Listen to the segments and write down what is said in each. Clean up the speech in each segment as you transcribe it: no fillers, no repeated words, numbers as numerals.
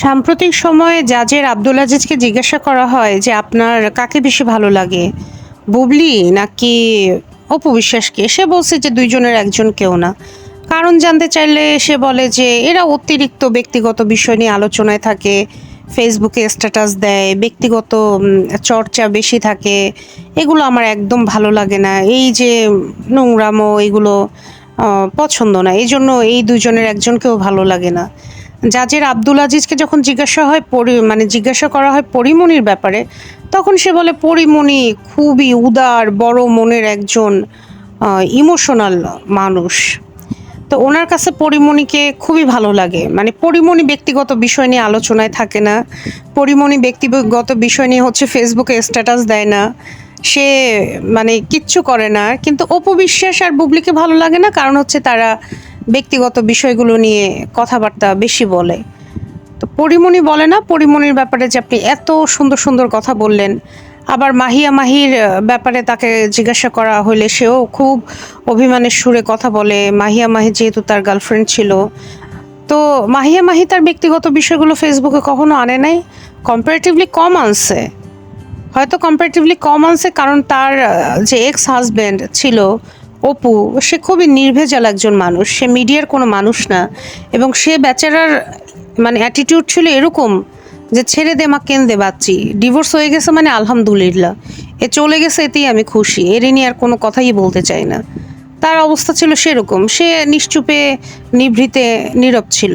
সাম্প্রতিক সময়ে জাজের আব্দুল আজিজকে জিজ্ঞাসা করা হয় যে আপনার কাকে বেশি ভালো লাগে, বুবলি নাকি অপু বিশ্বাসকে? সে বলছে যে দুইজনের একজন কেউ না। কারণ জানতে চাইলে সে বলে যে এরা অতিরিক্ত ব্যক্তিগত বিষয় নিয়ে আলোচনায় থাকে, ফেসবুকে স্ট্যাটাস দেয়, ব্যক্তিগত চর্চা বেশি থাকে। এগুলো আমার একদম ভালো লাগে না। এই যে নোংরামো এগুলো পছন্দ না। এই জন্য এই দুইজনের একজনকেও ভালো লাগে না। জাজের আব্দুল আজিজকে যখন জিজ্ঞাসা করা হয় পরীমনির ব্যাপারে, তখন সে বলে পরীমনি খুবই উদার, বড় মনের একজন ইমোশনাল মানুষ। তো ওনার কাছে পরীমনিকে খুবই ভালো লাগে। মানে পরীমনি ব্যক্তিগত বিষয় নিয়ে আলোচনায় থাকে না। পরীমনি ব্যক্তিগত বিষয় নিয়ে ফেসবুকে স্ট্যাটাস দেয় না। সে মানে কিচ্ছু করে না। কিন্তু অপু বিশ্বাস আর বুবলিকে ভালো লাগে না, কারণ তারা ব্যক্তিগত বিষয়গুলো নিয়ে কথাবার্তা বেশি বলে। তো পরীমনি বলে না পরীমনির ব্যাপারে যে আপনি এত সুন্দর সুন্দর কথা বললেন। আবার মাহির ব্যাপারে তাকে জিজ্ঞাসা করা হলে সেও খুব অভিমানের সুরে কথা বলে। মাহি যেহেতু তার গার্লফ্রেন্ড ছিল, তো মাহি তার ব্যক্তিগত বিষয়গুলো ফেসবুকে কখনো আনে নাই। কম্পারেটিভলি কম আনছে, হয়তো কম্পারেটিভলি কম আনছে কারণ তার যে এক্স হাজব্যান্ড ছিল অপু, সে খুবই নির্ভেজাল একজন মানুষ। সে মিডিয়ার কোনো মানুষ না, এবং সে বেচারার মানে অ্যাটিটিউড ছিল এরকম যে ছেড়ে দে মা, কেন দে বাচ্চি, ডিভোর্স হয়ে গেছে মানে আলহামদুলিল্লাহ, এ চলে গেছে এতেই আমি খুশি, এর নিয়ে আর কোনো কথাই বলতে চাই না। তার অবস্থা ছিল সেরকম, সে নিশ্চুপে নিভৃতে নীরব ছিল।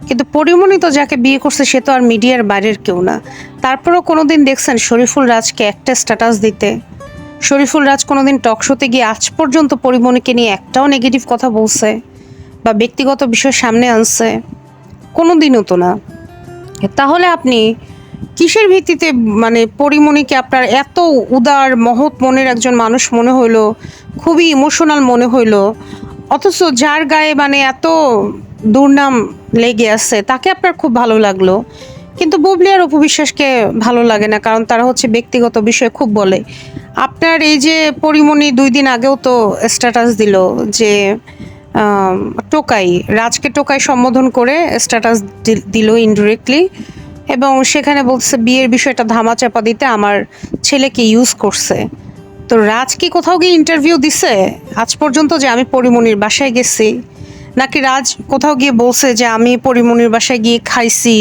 কিন্তু পরিমণি তো যাকে বিয়ে করছে সে তো আর মিডিয়ার বাইরের কেউ না। তারপরেও কোনোদিন দেখছেন শরীফুল রাজকে একটা স্ট্যাটাস দিতে? শরীফুল রাজ কোনোদিন টক শোতে গিয়ে আজ পর্যন্ত পরিমণিকে নিয়ে একটাও নেগেটিভ কথা বলছে বা ব্যক্তিগত বিষয় সামনে আনছে? কোনোদিনও তো না। তাহলে আপনি কিসের ভিত্তিতে মানে পরিমণিকে আপনার এত উদার মহৎ মনের একজন মানুষ মনে হইলো, খুবই ইমোশনাল মনে হইলো, অথচ যার গায়ে মানে এত দুর্নাম লেগে আছে তাকে আপনার খুব ভালো লাগলো? কিন্তু বুবলি আর অপু বিশ্বাসকে ভালো লাগে না, কারণ তারা ব্যক্তিগত বিষয় খুব বলে। আপনার এই যে পরিমণি 2 দিন আগেও তো স্ট্যাটাস দিল যে আম, টোকাই রাজকে টোকাই সম্বোধন করে স্ট্যাটাস দিল ইনডিরেক্টলি, এবং সেখানে বলছে বিয়ের বিষয়টা ধামাচাপা দিতে আমার ছেলেকে ইউজ করছে। তো রাজ কি কোথাও গিয়ে ইন্টারভিউ দিছে আজ পর্যন্ত যে আমি পরিমণির বাসায় গেছি? নাকি রাজ কোথাও গিয়ে বলছে যে আমি পরিমণির বাসায় গিয়ে খাইছি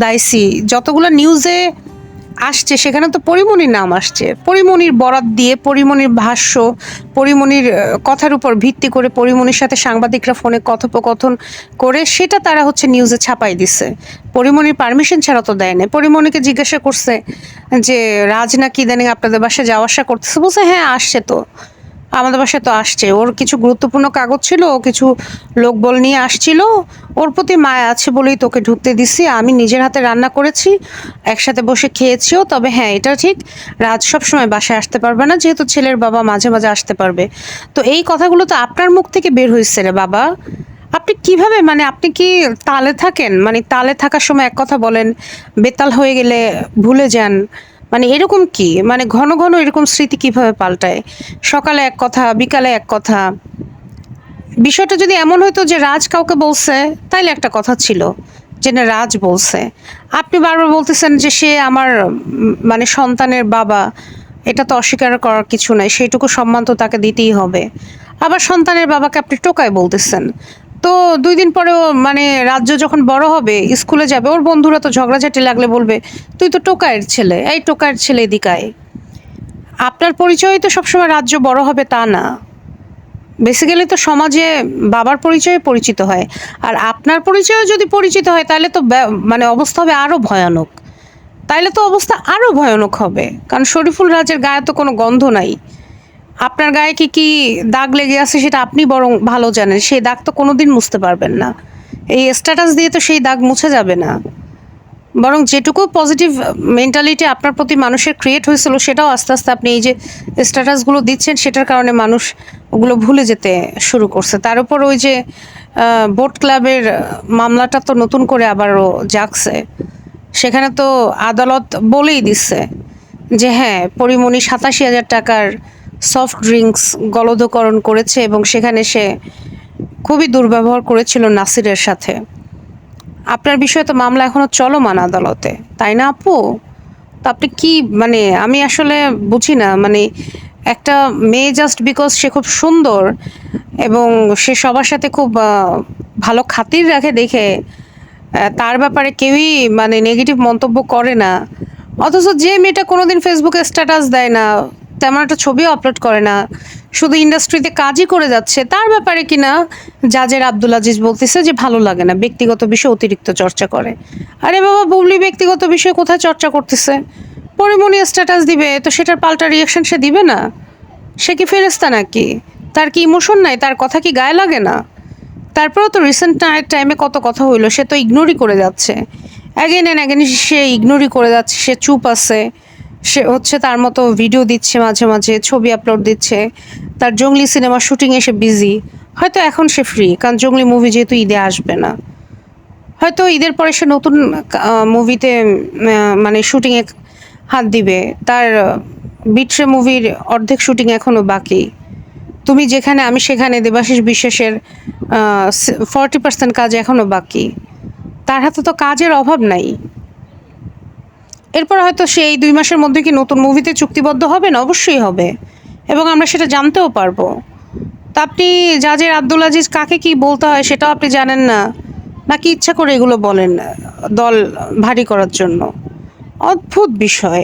দাইছি? যতগুলো নিউজে আসছে সেখানে তো পরিমণির নাম আসছে, পরিমণির বরাত দিয়ে, পরিমণির ভাষ্য, পরিমণির কথার উপর ভিত্তি করে, পরিমণির সাথে সাংবাদিকরা ফোনে কথোপকথন করে সেটা তারা নিউজে ছাপাই দিছে। পরিমণির পারমিশন ছাড়া তো দেয় না। পরিমণিকে জিজ্ঞাসা করছে যে রাজ নাকি ইদানিং আপনাদের বাসায় যাওয়া আসা করতেছে, বলছে হ্যাঁ আসছে তো, আমাদের বাসায় তো আসছে, ওর কিছু গুরুত্বপূর্ণ কাগজ ছিল, ও কিছু লোকবল নিয়ে আসছিল, ওর প্রতি মায়া আছে বলেই তোকে ঢুকতে দিছি, আমি নিজের হাতে রান্না করেছি, একসাথে বসে খেয়েছিও। তবে হ্যাঁ এটা ঠিক, রাজ সব সময় বাসায় আসতে পারবে না, যেহেতু ছেলের বাবা মাঝে মাঝে আসতে পারবে। তো এই কথাগুলো তো আপনার মুখ থেকে বের হয়েছে রে বাবা। আপনি কিভাবে মানে আপনি কি তালে থাকেন? মানে তালে থাকার সময় এক কথা বলেন, বেতাল হয়ে গেলে ভুলে যান, মানে এরকম কি? মানে ঘন ঘন এরকম স্মৃতি কিভাবে পাল্টায়? সকালে এক কথা, বিকালে এক কথা। বিষয়টা যদি এমন হতো যে রাজ কাউকে বলছে, তাইলে একটা কথা ছিল যে না রাজ বলছে। আপনি বারবার বলতেছেন যে সে আমার মানে সন্তানের বাবা, এটা তো অস্বীকার করার কিছু নাই, সেইটুকু সম্মান তো তাকে দিতেই হবে। আবার সন্তানের বাবাকে আপনি টোকায় বলতেছেন। তো 2 দিন পরেও মানে রাজ্য যখন বড় হবে, স্কুলে যাবে, ওর বন্ধুরা তো ঝগড়াঝাটি লাগলে বলবে তুই তো টোকায়ের ছেলে, এই টোকায়ের ছেলে এদিকায়। আপনার পরিচয় তো সবসময় রাজ্য বড় হবে তা না। বেসিক্যালি তো সমাজে বাবার পরিচয়ে পরিচিত হয়, আর আপনার পরিচয়ে যদি পরিচিত হয় তাহলে তো মানে অবস্থা হবে আরো ভয়ানক। তাইলে তো অবস্থা আরো ভয়ানক হবে, কারণ শরীফুল রাজের গায়ে তো কোনো গন্ধ নাই। আপনার গায়ে কি কি দাগ লেগে আছে সেটা আপনি বরং ভালো জানেন, সেই দাগ তো কোনোদিন মুছতে পারবেন না। এই স্ট্যাটাস দিয়ে তো সেই দাগ মুছে যাবে না। বরং যেটুকু পজিটিভ মেন্টালিটি আপনার প্রতি মানুষের ক্রিয়েট হয়েছিল সেটাও আস্তে আস্তে আপনি এই যে স্ট্যাটাসগুলো দিচ্ছেন সেটার কারণে মানুষ ওগুলো ভুলে যেতে শুরু করছে। তার উপর ওই যে বোট ক্লাবের মামলাটা তো নতুন করে আবারও জাগছে। সেখানে তো আদালত বলেই দিচ্ছে যে হ্যাঁ পরিমণি 87,000 টাকার সফট ড্রিঙ্কস গলদকরণ করেছে, এবং সেখানে সে খুবই দুর্ব্যবহার করেছিল নাসিরের সাথে। আপনার বিষয়ে তো মামলা এখনো চলমান আদালতে, তাই না আপু? তো আপনি কি মানে আমি আসলে বুঝি না মানে একটা মেয়ে জাস্ট বিকজ সে খুব সুন্দর এবং সে সবার সাথে খুব ভালো খাতির রাখে দেখে তার ব্যাপারে কেউই মানে নেগেটিভ মন্তব্য করে না, অথচ যে মেয়েটা কোনোদিন ফেসবুকে স্ট্যাটাস দেয় না, তেমন একটা ছবিও আপলোড করে না, শুধু ইন্ডাস্ট্রিতে কাজই করে যাচ্ছে, তার ব্যাপারে কিনা জাজের আব্দুল আজিজ বলতেছে যে ভালো লাগে না, ব্যক্তিগত বিষয়ে অতিরিক্ত চর্চা করে। আরে বাবা, বুবলি ব্যক্তিগত বিষয়ে কোথায় চর্চা করতেছে? পরিমণি স্ট্যাটাস দিবে তো সেটার পাল্টা রিয়াকশন সে দিবে না? সে কি ফেরেস্তা নাকি? তার কি ইমোশন নাই? তার কথা কি গায়ে লাগে না? তারপরেও তো রিসেন্ট টাইমে কত কথা হইলো, সে তো ইগনোরই করে যাচ্ছে, অ্যাগেন অ্যান্ড অ্যাগেন সে ইগনোরই করে যাচ্ছে, সে চুপ আছে, সে হচ্ছে তার মতো ভিডিও দিচ্ছে, মাঝে মাঝে ছবি আপলোড দিচ্ছে, তার জঙ্গলি সিনেমা শুটিংয়ে সে বিজি। হয়তো এখন সে ফ্রি, কারণ জঙ্গলি মুভি যেহেতু ঈদে আসবে না, হয়তো ঈদের পরে সে নতুন মুভিতে মানে শুটিংয়ে হাত দিবে। তার বিট্রে মুভির অর্ধেক শুটিং এখনো বাকি, তুমি যেখানে আমি সেখানে, দেবাশিস বিশ্বাসের 40% কাজ এখনো বাকি। তার হাতে তো কাজের অভাব নাই। এরপর হয়তো সে এই 2 মাসের মধ্যে কি নতুন মুভিতে চুক্তিবদ্ধ হবে না? অবশ্যই হবে, এবং আমরা সেটা জানতেও পারবো। তা আপনি জাজের আব্দুল আজিজ কাকে কি বলতে হয় সেটাও আপনি জানেন না, নাকি ইচ্ছা করে এগুলো বলেন দল ভারী করার জন্য? অদ্ভুত বিষয়।